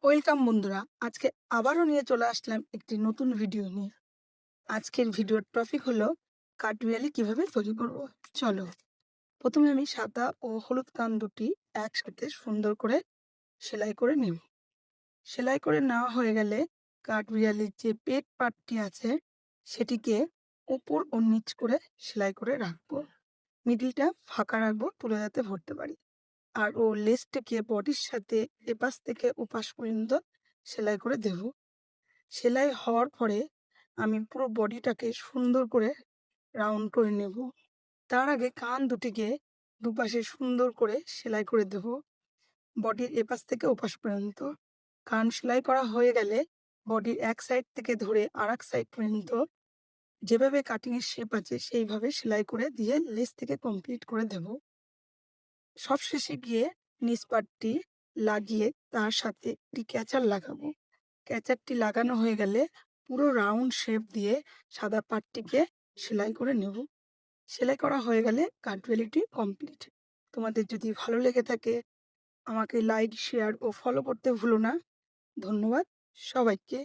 Welcome বন্ধুরা, আজকে আবারও নিয়ে চলে আসলাম একটি নতুন ভিডিও নিয়ে। আজকের ভিডিওর টপিক হলো কাঠবিড়ালি কিভাবে তৈরি করব। চলো, প্রথমে আমি সাদা ও হলুদ কান দুটি একসাথে সুন্দর করে সেলাই করে নেব। সেলাই করে নেওয়া হয়ে গেলে কাঠবিড়ালির যে পেট পার্টটি আছে সেটিকে উপর ও নিচ করে সেলাই করে রাখবো। মিডিলটা ফাঁকা রাখবো, তুলে যাতে ভরতে পারি। আর ও লেজটাকে বডির সাথে এপাশ থেকে ওপাশ পর্যন্ত সেলাই করে দেব। সেলাই হওয়ার পরে আমি পুরো বডিটাকে সুন্দর করে রাউন্ড করে নেব। তার আগে কান দুটিকে দুপাশে সুন্দর করে সেলাই করে দেব, বডির এপাশ থেকে ওপাশ পর্যন্ত। কান সেলাই করা হয়ে গেলে বডির এক সাইড থেকে ধরে আর এক সাইড পর্যন্ত যেভাবে কাটিং এর শেপ আছে সেইভাবে সেলাই করে দিয়ে লেস থেকে কমপ্লিট করে দেব। সবশেষে গিয়ে নিচ পাটটি লাগিয়ে তার সাথে একটি ক্যাচার লাগাবো। ক্যাচারটি লাগানো হয়ে গেলে পুরো রাউন্ড শেপ দিয়ে সাদা পাটটিকে সেলাই করে নেব। সেলাই করা হয়ে গেলে কাঠবিড়ালিটি কমপ্লিট। তোমাদের যদি ভালো লেগে থাকে আমাকে লাইক, শেয়ার ও ফলো করতে ভুলো না। ধন্যবাদ সবাইকে।